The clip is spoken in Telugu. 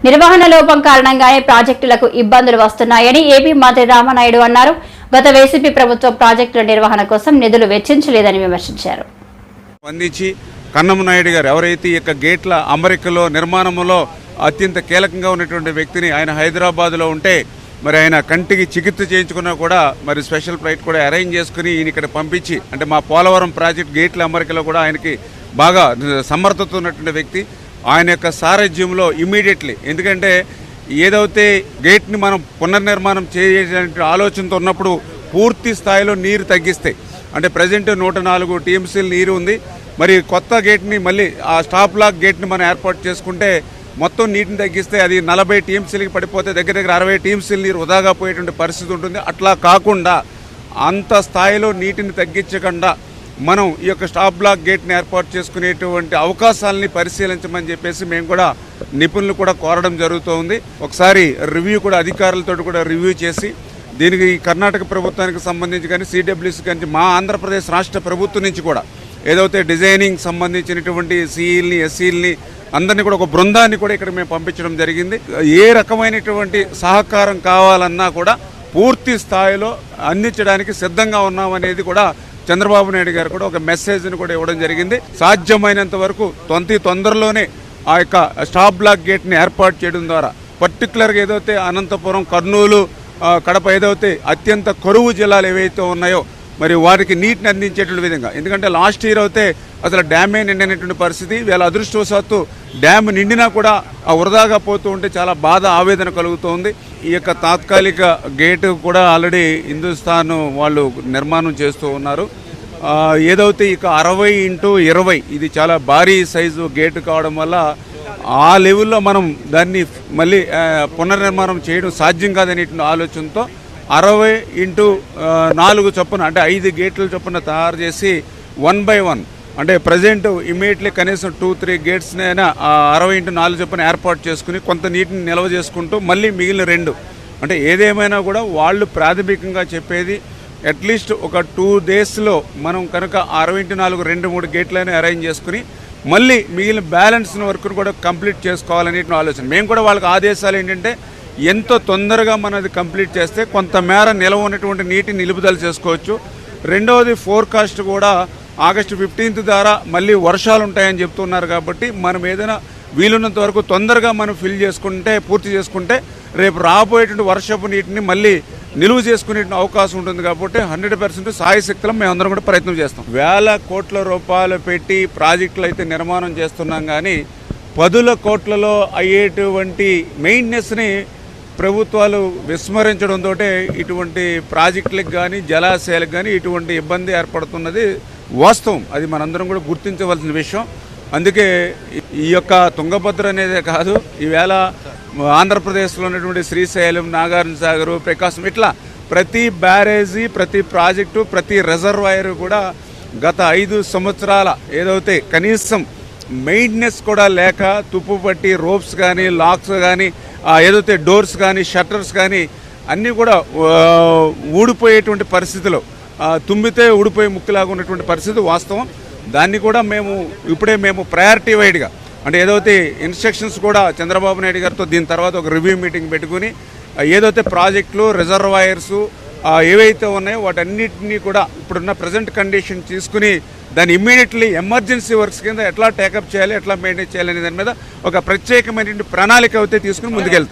నిర్వహణ లోపం కారణంగానే ప్రాజెక్టులకు ఇబ్బందులు వస్తున్నాయని ఏపీ మంత్రి రామానాయుడు అన్నారు. గత వైసీపీ ప్రభుత్వం ప్రాజెక్టుల నిర్వహణ కోసం నిధులు వెచ్చించలేదని విమర్శించారు. స్పందించి కన్నమనాయుడు గారు ఎవరైతే ఈ యొక్క గేట్ల అమరికలో నిర్మాణంలో అత్యంత కీలకంగా ఉన్నటువంటి వ్యక్తిని, ఆయన హైదరాబాద్లో ఉంటే మరి ఆయన కంటికి చికిత్స చేయించుకున్నా కూడా మరి స్పెషల్ ఫ్లైట్ కూడా అరేంజ్ చేసుకుని ఈయన ఇక్కడ పంపించి, అంటే మా పోలవరం ప్రాజెక్ట్ గేట్ల అమరికలో కూడా ఆయనకి బాగా సమర్థత ఉన్నటువంటి వ్యక్తి. ఆయన యొక్క సారథ్యంలో ఇమీడియట్లీ, ఎందుకంటే ఏదైతే గేట్ని మనం పునర్నిర్మాణం చేయాలనే ఆలోచనతో ఉన్నప్పుడు పూర్తి స్థాయిలో నీరు తగ్గిస్తాయి. అంటే ప్రజెంట్ 104 టీఎంసీల నీరు ఉంది. మరి కొత్త గేట్ని మళ్ళీ ఆ స్టాప్ లాక్ గేట్ని మనం ఏర్పాటు చేసుకుంటే మొత్తం నీటిని తగ్గిస్తే అది 40 టీఎంసీలకి పడిపోతే దగ్గర 60 టీఎంసీల నీరు వృధాగా పోయేటువంటి పరిస్థితి ఉంటుంది. అట్లా కాకుండా అంత స్థాయిలో నీటిని తగ్గించకుండా మనం ఈ యొక్క స్టాప్ బ్లాక్ గేట్ని ఏర్పాటు చేసుకునేటువంటి అవకాశాలని పరిశీలించమని చెప్పేసి మేము కూడా నిపుణులు కూడా కోరడం జరుగుతోంది. ఒకసారి రివ్యూ కూడా అధికారులతో కూడా రివ్యూ చేసి దీనికి కర్ణాటక ప్రభుత్వానికి సంబంధించి కానీ సిడబ్ల్యూసీ కానీ మా ఆంధ్రప్రదేశ్ రాష్ట్ర ప్రభుత్వం నుంచి కూడా ఏదైతే డిజైనింగ్ సంబంధించినటువంటి సిఈల్ని ఎస్సీల్ని అందరినీ కూడా ఒక బృందాన్ని కూడా ఇక్కడ మేము పంపించడం జరిగింది. ఏ రకమైనటువంటి సహకారం కావాలన్నా కూడా పూర్తి స్థాయిలో అందించడానికి సిద్ధంగా ఉన్నామనేది కూడా చంద్రబాబు నాయుడు గారు కూడా ఒక మెసేజ్ని కూడా ఇవ్వడం జరిగింది. సాధ్యమైనంత వరకు తొందరలోనే ఆ యొక్క స్టాప్ బ్లాక్ గేట్ని ఏర్పాటు చేయడం ద్వారా పర్టికులర్గా ఏదైతే అనంతపురం, కర్నూలు, కడప ఏదైతే అత్యంత కరువు జిల్లాలు ఏవైతే ఉన్నాయో మరి వారికి నీటిని అందించేటువంటి విధంగా, ఎందుకంటే లాస్ట్ ఇయర్ అయితే అసలు డ్యామే నిండినటువంటి పరిస్థితి. వీళ్ళ అదృష్టవశాత్తు డ్యామ్ నిండినా కూడా ఆ వృధాగా పోతూ ఉంటే చాలా బాధ, ఆవేదన కలుగుతోంది. ఈ యొక్క తాత్కాలిక గేటు కూడా ఆల్రెడీ హిందుస్థాన్ వాళ్ళు నిర్మాణం చేస్తూ ఉన్నారు. ఏదైతే ఇక 60x20 ఇది చాలా భారీ సైజు గేటు కావడం వల్ల ఆ లెవెల్లో మనం దాన్ని మళ్ళీ పునర్నిర్మాణం చేయడం సాధ్యం కాదనే ఆలోచనతో 60x4 చొప్పున, అంటే 5 గేట్ల చొప్పున తయారు చేసి 1/1, అంటే ప్రజెంట్ ఇమీడియట్లీ కనీసం 2-3 గేట్స్నైనా 60x4 చొప్పున ఏర్పాటు చేసుకుని కొంత నీటిని నిల్వ చేసుకుంటూ మళ్ళీ మిగిలిన 2, అంటే ఏదేమైనా కూడా వాళ్ళు ప్రాథమికంగా చెప్పేది అట్లీస్ట్ ఒక 2 డేస్లో మనం కనుక 60x4 2-3 గేట్లైనా అరేంజ్ చేసుకుని మళ్ళీ మిగిలిన బ్యాలెన్స్ వర్క్ కూడా కంప్లీట్ చేసుకోవాలనే ఆలోచన. మేము కూడా వాళ్ళకి ఆదేశాలు ఏంటంటే ఎంతో తొందరగా మనది కంప్లీట్ చేస్తే కొంతమేర నిల్వ ఉన్నటువంటి నీటిని నిలుపుదల చేసుకోవచ్చు. రెండవది ఫోర్కాస్ట్ కూడా ఆగస్టు 15 ద్వారా మళ్ళీ వర్షాలు ఉంటాయని చెప్తున్నారు. కాబట్టి మనం ఏదైనా వీలున్నంత వరకు తొందరగా మనం పూర్తి చేసుకుంటే రేపు రాబోయేటువంటి వర్షపు నీటిని మళ్ళీ నిలువ చేసుకునే అవకాశం ఉంటుంది. కాబట్టి 100% సాయశక్తులం మేమందరం కూడా ప్రయత్నం చేస్తాం. వేల కోట్ల రూపాయలు పెట్టి ప్రాజెక్టులు అయితే నిర్మాణం చేస్తున్నాం, కానీ 10 కోట్లలో అయ్యేటువంటి మెయింటెనెన్స్ని ప్రభుత్వాలు విస్మరించడంతో ఇటువంటి ప్రాజెక్టులకు కానీ జలాశయాలకు కానీ ఇటువంటి ఇబ్బంది ఏర్పడుతున్నది వాస్తవం. అది మనందరం కూడా గుర్తించవలసిన విషయం. అందుకే ఈ యొక్క తుంగభద్ర అనేదే కాదు, ఈవేళ ఆంధ్రప్రదేశ్లో ఉన్నటువంటి శ్రీశైలం, నాగార్జున సాగర్, ప్రకాశం, ఇట్లా ప్రతి బ్యారేజీ, ప్రతి ప్రాజెక్టు, ప్రతి రిజర్వాయర్ కూడా గత 5 సంవత్సరాల ఏదైతే కనీసం మెయింటెనెన్స్ కూడా లేక తుప్పు పట్టి రోప్స్ కానీ, లాక్స్ కానీ, ఏదైతే డోర్స్ కానీ, షట్టర్స్ కానీ అన్నీ కూడా ఊడిపోయేటువంటి పరిస్థితిలో, తుమ్మితే ఊడిపోయే ముక్కులాగా ఉన్నటువంటి పరిస్థితి వాస్తవం. దాన్ని కూడా ఇప్పుడే మేము ప్రయారిటీ వైడ్గా, అంటే ఏదైతే ఇన్స్ట్రక్షన్స్ కూడా చంద్రబాబు నాయుడు గారితో దీని తర్వాత ఒక రివ్యూ మీటింగ్ పెట్టుకుని ఏదైతే ప్రాజెక్టులు, రిజర్వాయర్సు ఏవైతే ఉన్నాయో వాటన్నిటినీ కూడా ఇప్పుడున్న ప్రజెంట్ కండిషన్ తీసుకుని దాన్ని ఇమ్మీడియట్లీ ఎమర్జెన్సీ వర్క్స్ కింద ఎట్లా టేకప్ చేయాలి, ఎట్లా మెయింటైన్ చేయాలి అనే దాని మీద ఒక ప్రత్యేకమైన ప్రణాళిక అయితే తీసుకుని ముందుకెళ్తాం.